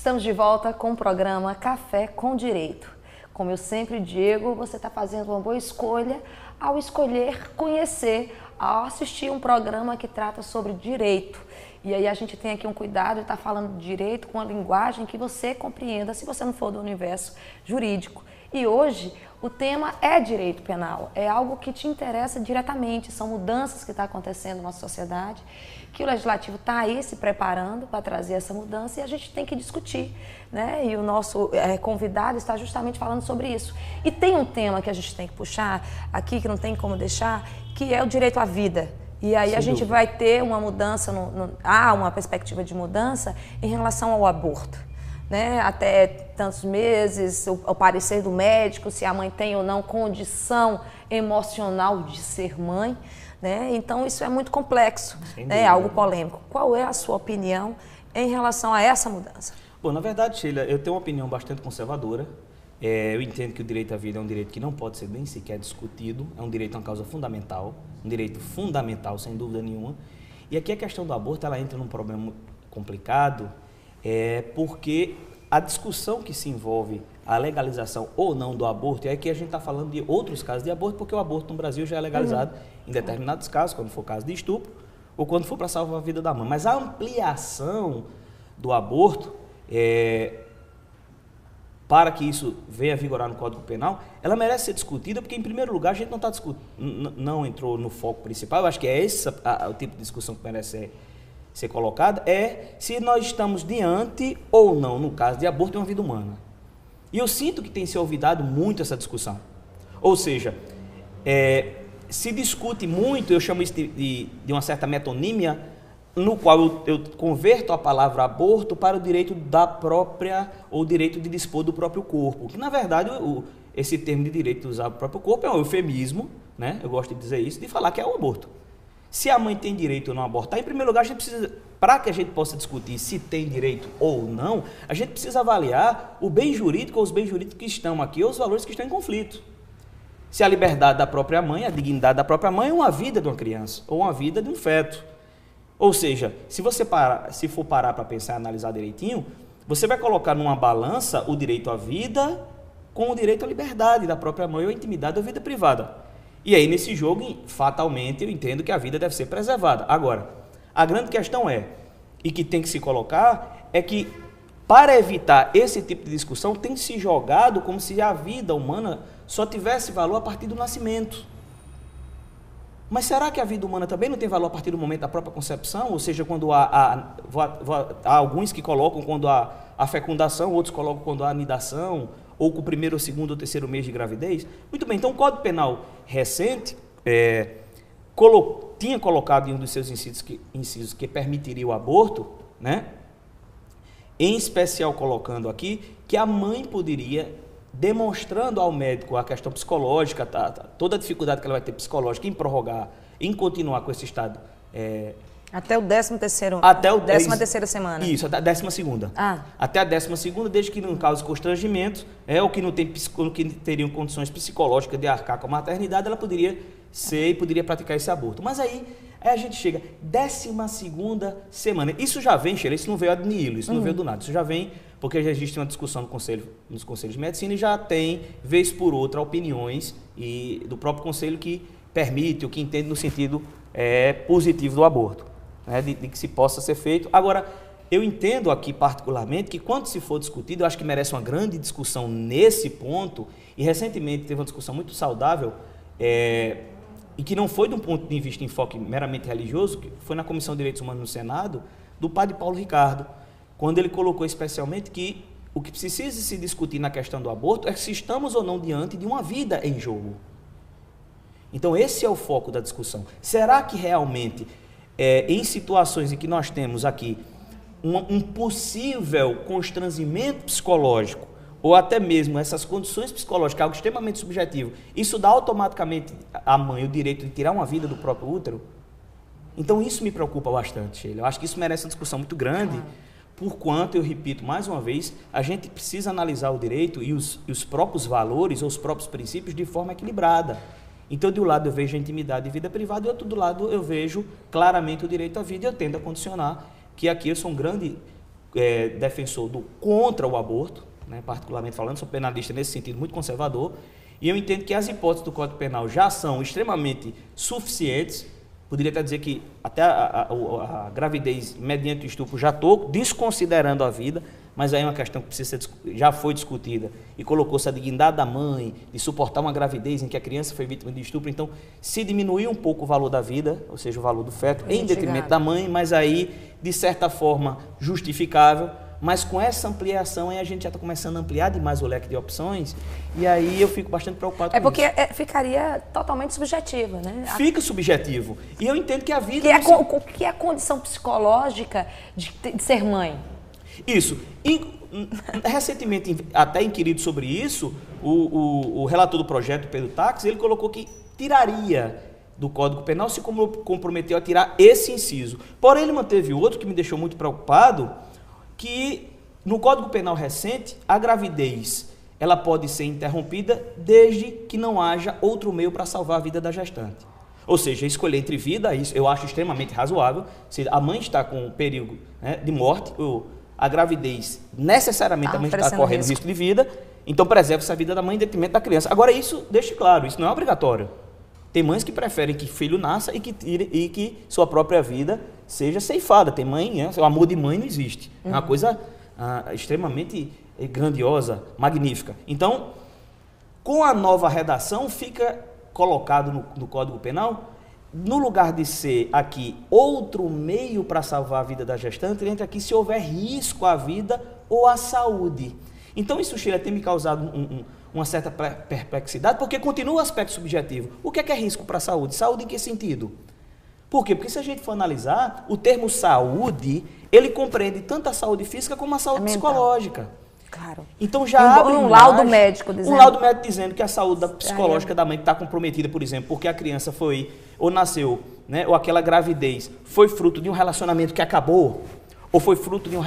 Estamos de volta com o programa Café com Direito. Como eu sempre digo, você está fazendo uma boa escolha ao escolher conhecer, ao assistir um programa que trata sobre direito. E aí a gente tem aqui um cuidado de estar falando de direito com a linguagem que você compreenda, se você não for do universo jurídico. E hoje o tema é direito penal, é algo que te interessa diretamente, são mudanças que estão acontecendo na nossa sociedade, que o Legislativo está aí se preparando para trazer essa mudança e a gente tem que discutir, né? E o nosso convidado está justamente falando sobre isso. E tem um tema que a gente tem que puxar aqui, que não tem como deixar, que é o direito à vida. E aí a gente vai ter uma mudança, há uma perspectiva de mudança em relação ao aborto. Né? Até tantos meses, o parecer do médico, se a mãe tem ou não condição emocional de ser mãe. Né? Então isso é muito complexo, né? É algo polêmico. Qual é a sua opinião em relação a essa mudança? Bom, na verdade, Sheila, eu tenho uma opinião bastante conservadora. Eu entendo que o direito à vida é um direito que não pode ser nem sequer discutido, é um direito, uma causa fundamental, um direito fundamental, sem dúvida nenhuma. E aqui a questão do aborto, ela entra num problema complicado, porque a discussão que se envolve a legalização ou não do aborto, e aqui a gente está falando de outros casos de aborto, porque o aborto no Brasil já é legalizado em determinados casos, quando for caso de estupro, ou quando for para salvar a vida da mãe. Mas a ampliação do aborto, para que isso venha a vigorar no Código Penal, ela merece ser discutida, porque, em primeiro lugar, a gente não está não entrou no foco principal, eu acho que é esse o tipo de discussão que merece ser colocada, se nós estamos diante ou não, no caso de aborto, de uma vida humana. E eu sinto que tem se olvidado muito essa discussão. Ou seja, se discute muito, eu chamo isso de uma certa metonímia, no qual eu converto a palavra aborto para o direito da própria, ou direito de dispor do próprio corpo. Que, na verdade, esse termo de direito de usar o próprio corpo é um eufemismo, né? Eu gosto de dizer isso, de falar que é o aborto. Se a mãe tem direito ou não a abortar, em primeiro lugar, a gente precisa, para que a gente possa discutir se tem direito ou não, a gente precisa avaliar o bem jurídico ou os bens jurídicos que estão aqui, ou os valores que estão em conflito. Se a liberdade da própria mãe, a dignidade da própria mãe, é uma vida de uma criança, ou uma vida de um feto. Ou seja, se for parar para pensar e analisar direitinho, você vai colocar numa balança o direito à vida com o direito à liberdade da própria mãe, ou à intimidade da vida privada. E aí, nesse jogo, fatalmente, eu entendo que a vida deve ser preservada. Agora, a grande questão e que tem que se colocar, é que, para evitar esse tipo de discussão, tem se jogado como se a vida humana só tivesse valor a partir do nascimento. Mas será que a vida humana também não tem valor a partir do momento da própria concepção? Ou seja, quando há alguns que colocam quando há a fecundação, outros colocam quando há a anidação, ou com o primeiro, ou segundo, ou terceiro mês de gravidez? Muito bem, então o Código Penal recente tinha colocado em um dos seus incisos que permitiria o aborto, né? Em especial colocando aqui que a mãe poderia, demonstrando ao médico a questão psicológica, toda a dificuldade que ela vai ter psicológica em prorrogar, em continuar com esse estado. Até o 13º, até o 13ª semana. Isso, até a 12ª. Até a 12ª, desde que não cause constrangimentos, ou que não teriam condições psicológicas de arcar com a maternidade, ela poderia ser e poderia praticar esse aborto. Mas aí a gente chega, 12ª semana. Isso já vem, Sheila, isso não veio ad nihilo, isso não veio do nada. Isso já vem porque já existe uma discussão nos conselhos de medicina e já tem, vez por outra, opiniões do próprio conselho que permite, ou que entende no sentido positivo do aborto. Né, de que se possa ser feito. Agora, eu entendo aqui particularmente que quando se for discutido, eu acho que merece uma grande discussão nesse ponto, e recentemente teve uma discussão muito saudável, e que não foi de um ponto de vista de enfoque meramente religioso, que foi na Comissão de Direitos Humanos no Senado, do padre Paulo Ricardo, quando ele colocou especialmente que o que precisa se discutir na questão do aborto é se estamos ou não diante de uma vida em jogo. Então esse é o foco da discussão. Será que realmente em situações em que nós temos aqui um possível constrangimento psicológico, ou até mesmo essas condições psicológicas, algo extremamente subjetivo, isso dá automaticamente à mãe o direito de tirar uma vida do próprio útero? Então isso me preocupa bastante, Sheila. Eu acho que isso merece uma discussão muito grande, porquanto, eu repito mais uma vez, a gente precisa analisar o direito e os próprios valores ou os próprios princípios de forma equilibrada. Então, de um lado eu vejo a intimidade e vida privada, e do outro lado eu vejo claramente o direito à vida, e eu tendo a condicionar que aqui eu sou um grande defensor contra o aborto, né, particularmente falando, sou penalista nesse sentido muito conservador, e eu entendo que as hipóteses do Código Penal já são extremamente suficientes. Poderia até dizer que até a gravidez mediante o estupro já estou desconsiderando a vida, mas aí é uma questão que já foi discutida e colocou-se a dignidade da mãe de suportar uma gravidez em que a criança foi vítima de estupro. Então, se diminuiu um pouco o valor da vida, ou seja, o valor do feto, em detrimento da mãe, mas aí, de certa forma, justificável. Mas com essa ampliação, aí a gente já está começando a ampliar demais o leque de opções, e aí eu fico bastante preocupado com isso. É porque ficaria totalmente subjetivo, né? Fica subjetivo. E eu entendo que a vida... O que é a condição psicológica de ser mãe? Isso. Recentemente, até inquirido sobre isso, o relator do projeto, Pedro Taques, ele colocou que tiraria do Código Penal, se comprometeu a tirar esse inciso. Porém, ele manteve outro que me deixou muito preocupado, que no Código Penal recente, a gravidez ela pode ser interrompida desde que não haja outro meio para salvar a vida da gestante. Ou seja, escolher entre vida, isso eu acho extremamente razoável. Se a mãe está com perigo, né, de morte, ou a gravidez necessariamente a mãe está correndo risco de vida, então preserve-se a vida da mãe em detrimento da criança. Agora, isso, deixe claro, isso não é obrigatório. Tem mães que preferem que filho nasça e que sua própria vida seja ceifada. Tem mãe, né? O amor de mãe não existe. É uma coisa extremamente grandiosa, magnífica. Então, com a nova redação, fica colocado no Código Penal, no lugar de ser aqui outro meio para salvar a vida da gestante, ele entra aqui se houver risco à vida ou à saúde. Então, isso, Sheila, tem me causado uma certa perplexidade, porque continua o aspecto subjetivo. O que é risco para a saúde? Saúde em que sentido? Por quê? Porque se a gente for analisar, o termo saúde, ele compreende tanto a saúde física como a saúde psicológica. Claro. Então já abre um laudo médico dizendo... Um laudo médico dizendo que a saúde psicológica da mãe está comprometida, por exemplo, porque a criança foi, ou nasceu, né, ou aquela gravidez foi fruto de um relacionamento que acabou, ou foi fruto de um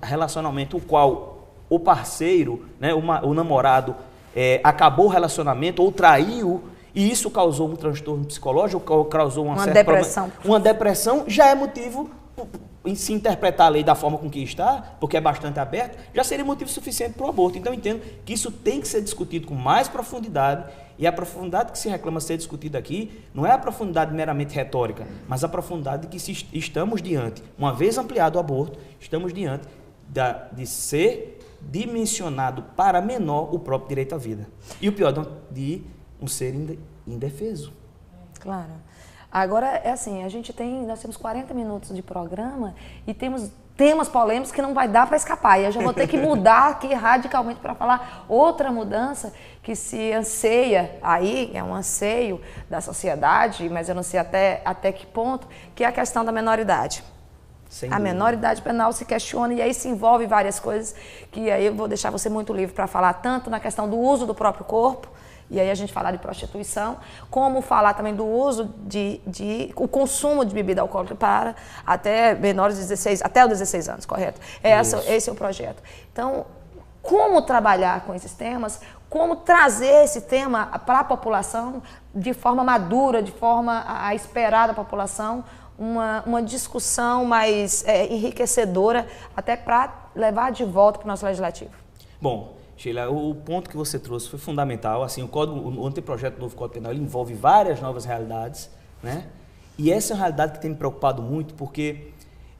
relacionamento o qual o parceiro, né, o namorado, acabou o relacionamento ou traiu, e isso causou um transtorno psicológico, ou causou uma depressão. Uma depressão já é motivo, em se interpretar a lei da forma com que está, porque é bastante aberto, já seria motivo suficiente para o aborto. Então, eu entendo que isso tem que ser discutido com mais profundidade, e a profundidade que se reclama ser discutida aqui não é a profundidade meramente retórica, mas a profundidade que estamos diante, uma vez ampliado o aborto, estamos diante de ser dimensionado para menor o próprio direito à vida. E o pior, de um ser indefeso. Claro. Agora, é assim, nós temos 40 minutos de programa e temos temas polêmicos que não vai dar para escapar. E eu já vou ter que mudar aqui radicalmente para falar outra mudança que se anseia aí, é um anseio da sociedade, mas eu não sei até que ponto, que é a questão da menoridade. A menoridade penal se questiona e aí se envolve várias coisas que aí eu vou deixar você muito livre para falar tanto na questão do uso do próprio corpo, e aí a gente falar de prostituição, como falar também do uso o consumo de bebida alcoólica para até menores de 16, até os 16 anos, correto? Esse é o projeto. Então, como trabalhar com esses temas, como trazer esse tema para a população de forma madura, de forma a esperar da população, uma discussão mais enriquecedora, até para levar de volta para o nosso legislativo. Bom, Sheila, o ponto que você trouxe foi fundamental. Assim, o anteprojeto do novo Código Penal ele envolve várias novas realidades, né? E essa é uma realidade que tem me preocupado muito, porque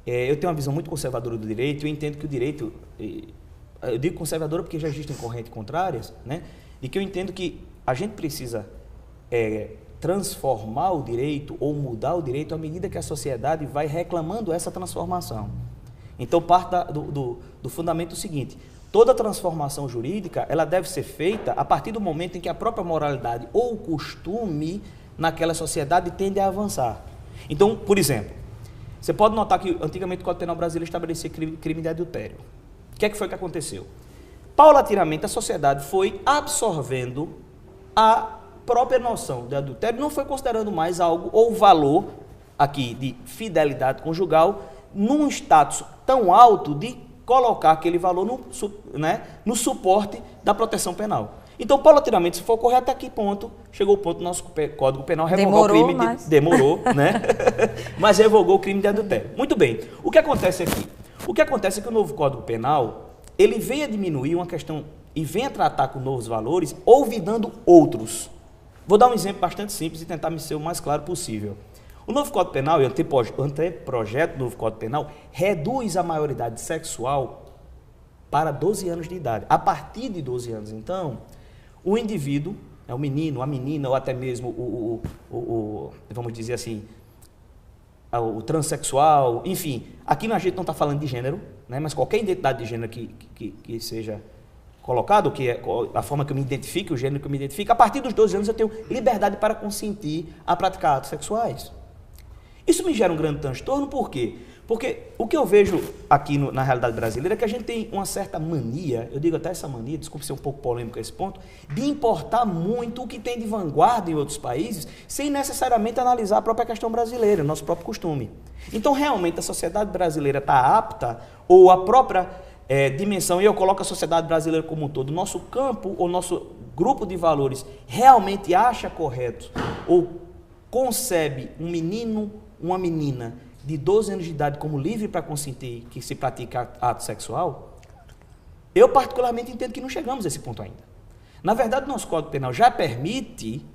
eu tenho uma visão muito conservadora do direito. Eu entendo que o direito, eu digo conservadora porque já existem correntes contrárias, né? E que eu entendo que a gente precisa transformar o direito ou mudar o direito à medida que a sociedade vai reclamando essa transformação. Então, parte do fundamento seguinte: toda transformação jurídica ela deve ser feita a partir do momento em que a própria moralidade ou o costume naquela sociedade tende a avançar. Então, por exemplo, você pode notar que antigamente o Código Penal brasileiro estabelecia crime de adultério. O que é que foi que aconteceu? Paulatinamente a sociedade foi absorvendo a própria noção de adultério, não foi considerando mais algo ou valor aqui de fidelidade conjugal num status tão alto de colocar aquele valor no suporte da proteção penal. Então, paulatinamente, se for ocorrer até que ponto, chegou o ponto do nosso Código Penal revogar o crime demorou, né? Mas revogou o crime de adultério. Muito bem. O que acontece aqui? O que acontece é que o novo Código Penal, ele vem a diminuir uma questão e vem a tratar com novos valores, olvidando outros. Vou dar um exemplo bastante simples e tentar me ser o mais claro possível. O novo Código Penal e o anteprojeto do novo Código Penal reduz a maioridade sexual para 12 anos de idade. A partir de 12 anos, então, o indivíduo, o menino, a menina, ou até mesmo vamos dizer assim, o transexual, enfim, aqui a gente não está falando de gênero, né, mas qualquer identidade de gênero que seja colocado, que é a forma que eu me identifique, o gênero que eu me identifique, a partir dos 12 anos eu tenho liberdade para consentir a praticar atos sexuais. Isso me gera um grande transtorno, por quê? Porque o que eu vejo aqui na realidade brasileira é que a gente tem uma certa mania, eu digo até essa mania, desculpe ser um pouco polêmico a esse ponto, de importar muito o que tem de vanguarda em outros países, sem necessariamente analisar a própria questão brasileira, o nosso próprio costume. Então, realmente, a sociedade brasileira está apta, ou a própria dimensão, e eu coloco a sociedade brasileira como um todo, nosso campo, ou nosso grupo de valores, realmente acha correto, ou concebe um menino, uma menina, de 12 anos de idade como livre para consentir que se pratica ato sexual, eu particularmente entendo que não chegamos a esse ponto ainda. Na verdade, o nosso Código Penal já permite,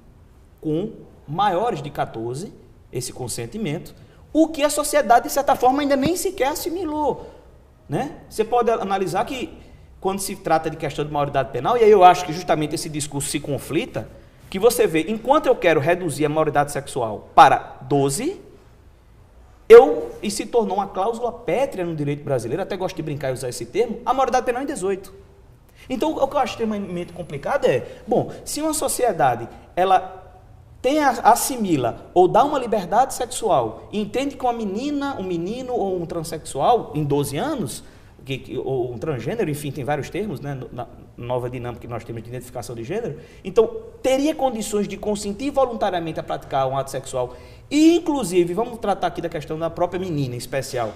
com maiores de 14, esse consentimento, o que a sociedade, de certa forma, ainda nem sequer assimilou. Né? Você pode analisar que, quando se trata de questão de maioridade penal, e aí eu acho que justamente esse discurso se conflita, que você vê, enquanto eu quero reduzir a maioridade sexual para 12, e se tornou uma cláusula pétrea no direito brasileiro, até gosto de brincar e usar esse termo, a maioridade penal é em 18. Então, o que eu acho extremamente complicado é, bom, se uma sociedade, ela assimila ou dá uma liberdade sexual e entende que uma menina, um menino ou um transexual em 12 anos, ou um transgênero, enfim, tem vários termos, né, na nova dinâmica que nós temos de identificação de gênero, então teria condições de consentir voluntariamente a praticar um ato sexual e, inclusive, vamos tratar aqui da questão da própria menina em especial,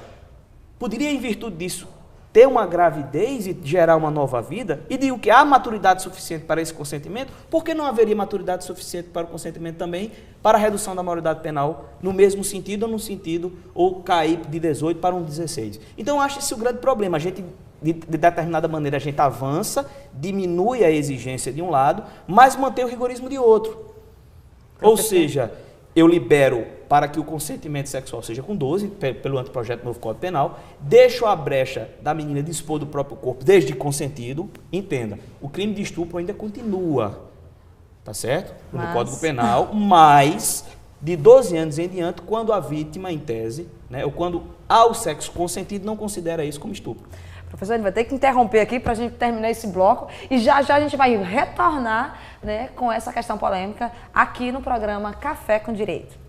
poderia, em virtude disso, ter uma gravidez e gerar uma nova vida, e digo que há maturidade suficiente para esse consentimento, por que não haveria maturidade suficiente para o consentimento também para a redução da maioridade penal no mesmo sentido ou no sentido, ou cair de 18 para um 16? Então, eu acho esse o grande problema. A gente, de determinada maneira, a gente avança, diminui a exigência de um lado, mas mantém o rigorismo de outro. Ou seja, eu libero para que o consentimento sexual seja com 12, pelo anteprojeto do novo Código Penal, deixo a brecha da menina dispor do próprio corpo desde consentido, entenda, o crime de estupro ainda continua, tá certo? No Código Penal, mas de 12 anos em diante, quando a vítima, em tese, né, ou quando há o sexo consentido, não considera isso como estupro. Professor, a gente vai ter que interromper aqui para a gente terminar esse bloco e já já a gente vai retornar, né, com essa questão polêmica aqui no programa Café com Direito.